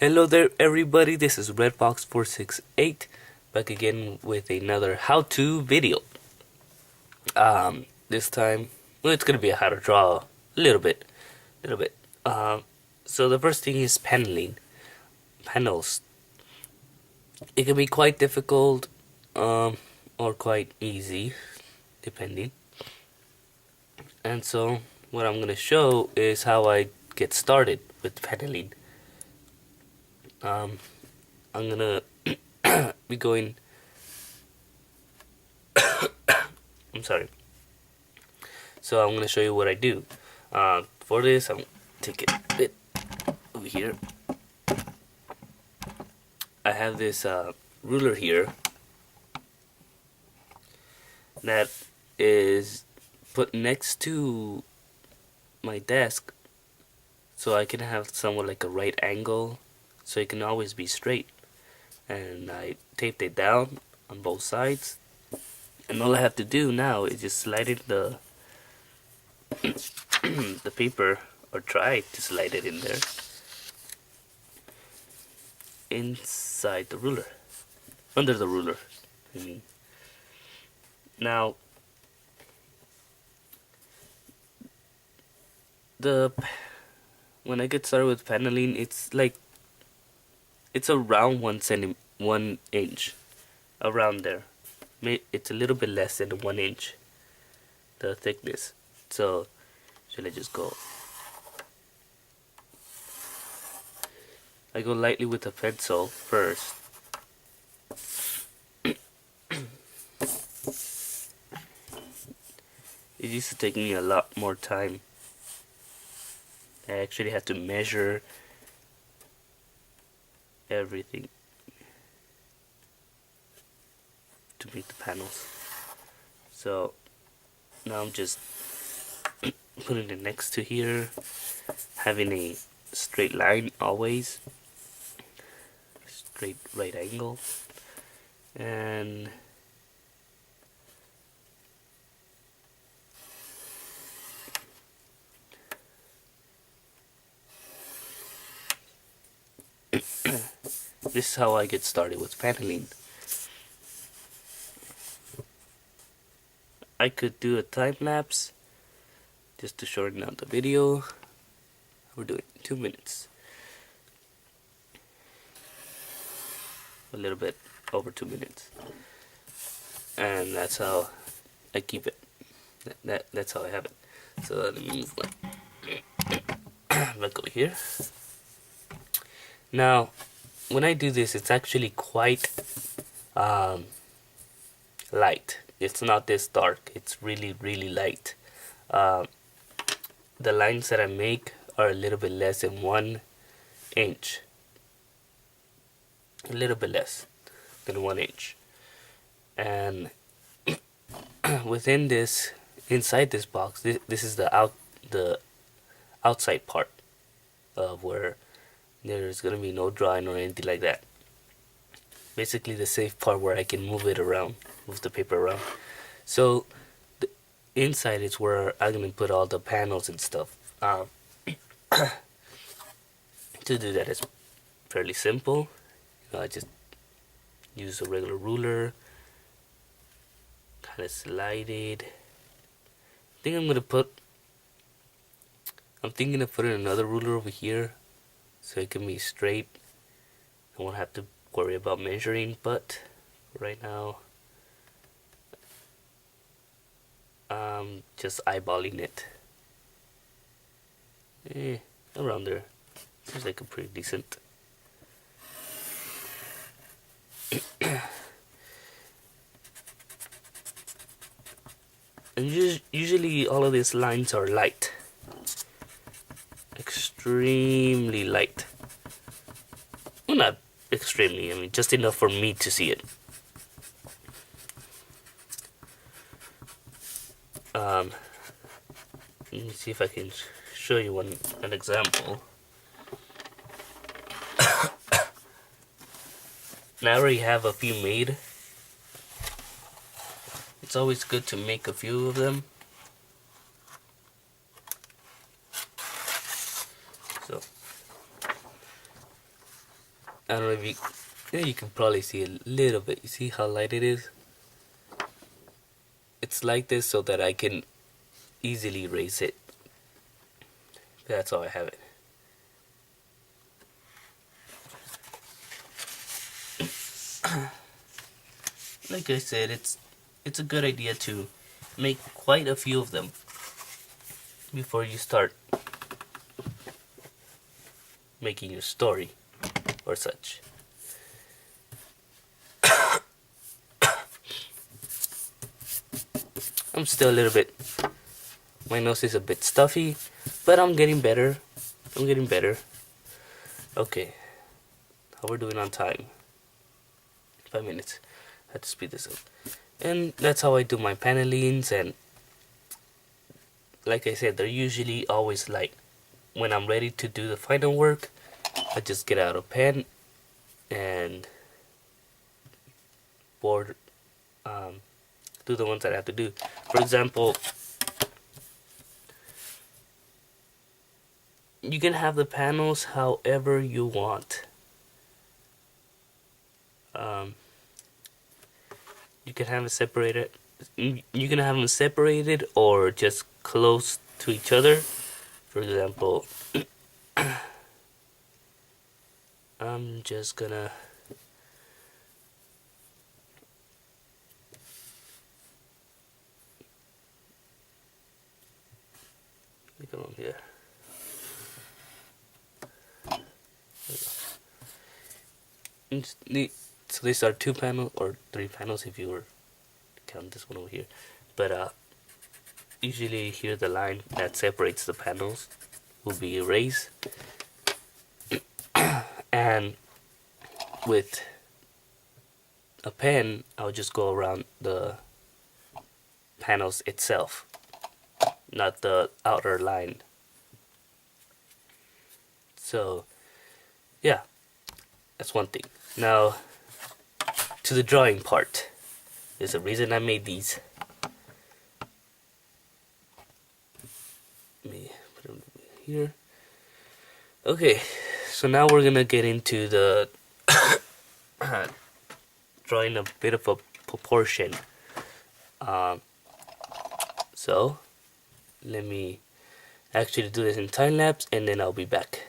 Hello there everybody, this is Redbox468 back again with another how-to video. This time, well, it's gonna be how to draw a little bit. So the first thing is paneling. Panels. It can be quite difficult, or quite easy, depending. And so, what I'm gonna show is how I get started with paneling. I'm gonna be going. I'm sorry. So I'm gonna show you what I do. For this, I'm take it a bit over here. I have this ruler here that is put next to my desk, so I can have somewhat like a right angle, so it can always be straight. And I taped it down on both sides, and all I have to do now is just slide it the the paper, or try to slide it in there inside the ruler, under the ruler. Now when I get started with paneling, it's around 1 inch, around there. It's a little bit less than 1 inch, the thickness. So should I just go? I go lightly with the pencil first. It used to take me a lot more time. I actually had to measure everything to make the panels. So now I'm just putting it next to here, having a straight line always, straight right angle, and this is how I get started with paneling. I could do a time lapse just to shorten out the video. We're doing 2 minutes, a little bit over 2 minutes, and that's how I keep it. That's how I have it. So let me move back over here. Now, when I do this, it's actually quite light. It's not this dark. It's really light. The lines that I make are a little bit less than 1 inch. A little bit less than 1 inch. And within this, inside this box, this is the outside part of where there's gonna be no drawing or anything like that. Basically the safe part where I can move it around, move the paper around. So the inside is where I'm gonna put all the panels and stuff. To do that is fairly simple. I just use a regular ruler, kind of slide it. I'm thinking of putting another ruler over here, so it can be straight. I won't have to worry about measuring, but right now I'm just eyeballing it. Around there. Seems like a pretty decent. And usually all of these lines are light. Extremely light. Well, not extremely, I mean just enough for me to see it. Let me see if I can show you an example. Now I already have a few made. It's always good to make a few of them. So I don't know if you, yeah, you can probably see a little bit. You see how light it is? It's like this so that I can easily erase it. That's how I have it. Like I said, it's a good idea to make quite a few of them before you start making your story or such. I'm still a little bit, my nose is a bit stuffy, but I'm getting better. I'm getting better. Okay, how we're doing on time? 5 minutes. I have to speed this up. And that's how I do my panelings, and like I said, they're usually always light. When I'm ready to do the final work, I just get out a pen and board, do the ones that I have to do. For example, you can have the panels however you want. You can have it separated. You can have them separated or just close to each other. For example, I'm just gonna make it on here. So these are 2 panels or 3 panels if you were to count this one over here. But usually here the line that separates the panels will be erased. And with a pen, I'll just go around the panels itself, not the outer line. So yeah, that's one thing. Now to the drawing part. There's a reason I made these. Let me put them here. Okay, so now we're gonna get into the drawing a bit of a proportion. So let me actually do this in time lapse, and then I'll be back.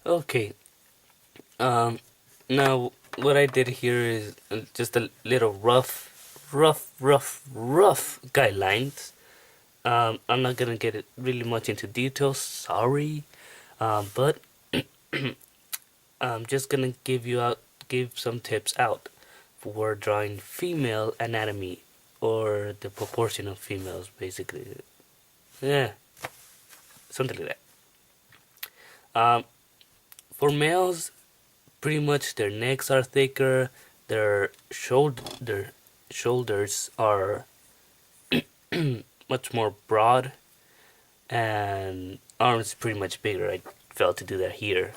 Okay, now what I did here is just a little rough guidelines. I'm not gonna get it really much into details, sorry, but I'm just gonna give some tips out for drawing female anatomy, or the proportion of females, basically. Yeah, something like that. For males, pretty much their necks are thicker, their shoulders are much more broad, and arms pretty much bigger. I failed to do that here.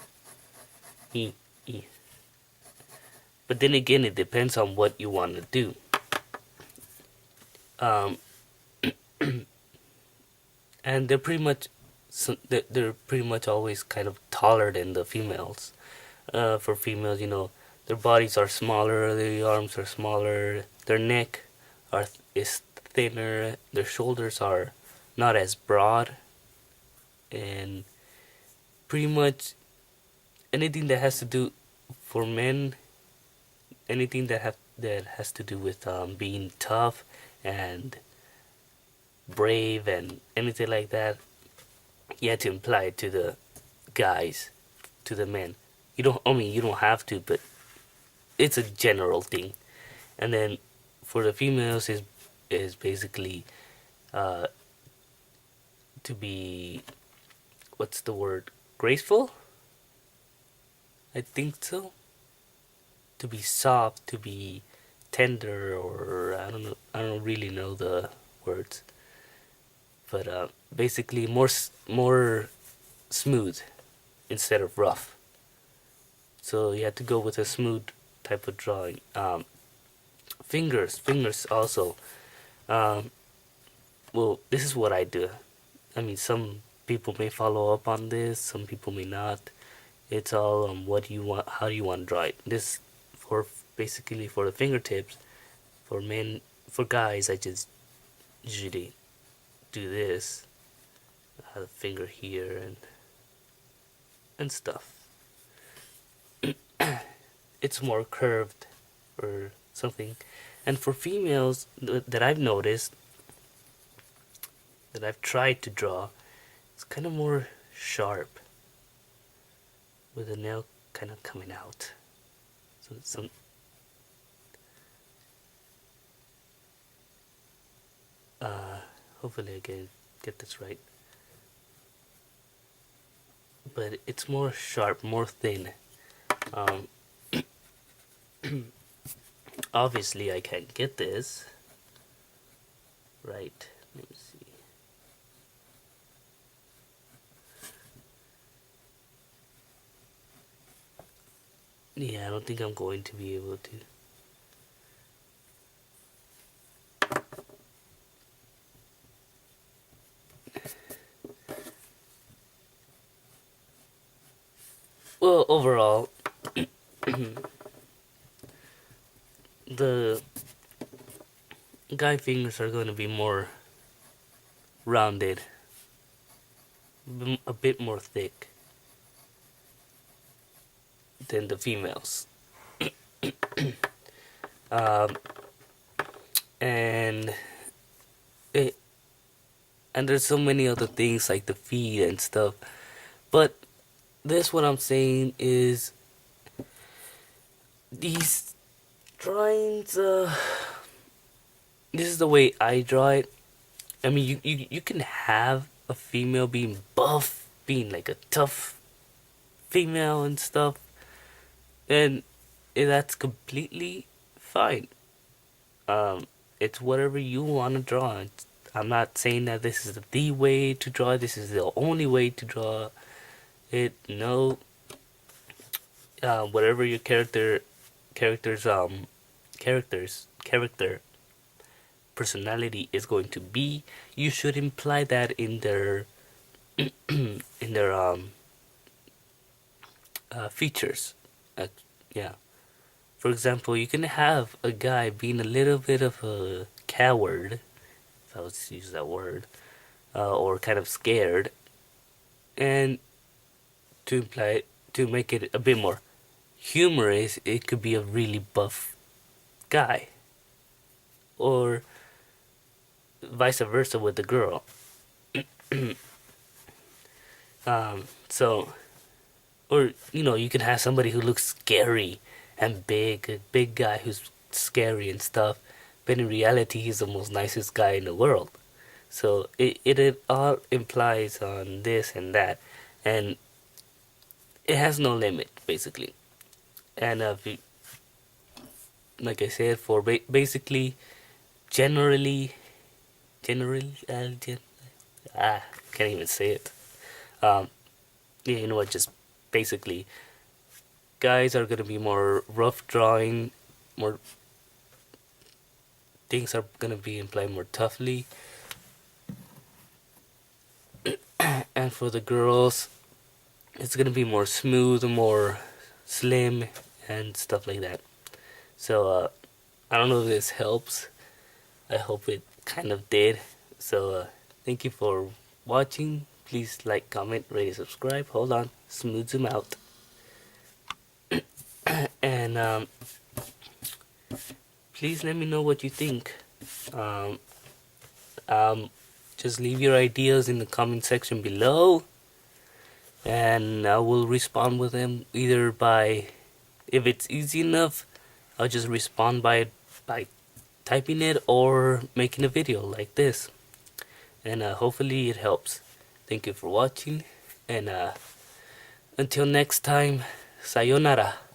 But then again, it depends on what you want to do. And they're pretty much always kind of taller than the females. For females, their bodies are smaller, their arms are smaller, their neck is thinner, their shoulders are not as broad, and pretty much anything that has to do for men, anything that has to do with being tough and brave and anything like that, you have to imply it to the guys, to the men. You don't have to, but it's a general thing. And then for the females is basically to be, what's the word, graceful, I think so. To be soft, to be tender, or I don't know. I don't really know the words, but basically more smooth instead of rough. So you have to go with a smooth type of drawing. Fingers also. Um, well, this is what I do. I mean, some people may follow up on this, some people may not. It's all on what you want, how you want to draw it. This for basically for the fingertips. For men, for guys, I just usually do this. I have a finger here and stuff. It's more curved or something. And for females that I've noticed, that I've tried to draw, it's kind of more sharp, with the nail kind of coming out. So some hopefully I can get this right. But it's more sharp, more thin. Um, obviously I can't get this right. Let me see. Yeah, I don't think I'm going to be able to. Well, overall, the guy fingers are going to be more rounded, a bit more thick than the females. Um, and it, and there's so many other things like the feet and stuff. But this, what I'm saying is, these drawings, this is the way I draw it. I mean, you can have a female being buff, being like a tough female and stuff, and that's completely fine. It's whatever you want to draw. I'm not saying that this is the way to draw. This is the only way to draw it. No, whatever your characters character personality is going to be, you should imply that in their in their features. Yeah. For example, you can have a guy being a little bit of a coward, if I was to use that word, or kind of scared, and to make it a bit more humorous, it could be a really buff guy, or vice versa with the girl. So, or you can have somebody who looks scary and big, a big guy who's scary and stuff, but in reality, he's the most nicest guy in the world. So it all implies on this and that, and it has no limit basically. And like I said, for basically, generally, generally, can't even say it. Um, yeah, you know what? Just basically, guys are gonna be more rough drawing, more things are gonna be implied more toughly, and for the girls, it's gonna be more smooth, more slim, and stuff like that. So I don't know if this helps. I hope it kind of did. So thank you for watching. Please like, comment, rate, subscribe. Hold on, smooth them out. And please let me know what you think. Um, just leave your ideas in the comment section below, and I will respond with them either by, if it's easy enough, I'll just respond by typing it or making a video like this. And hopefully it helps. Thank you for watching, and until next time, Sayonara.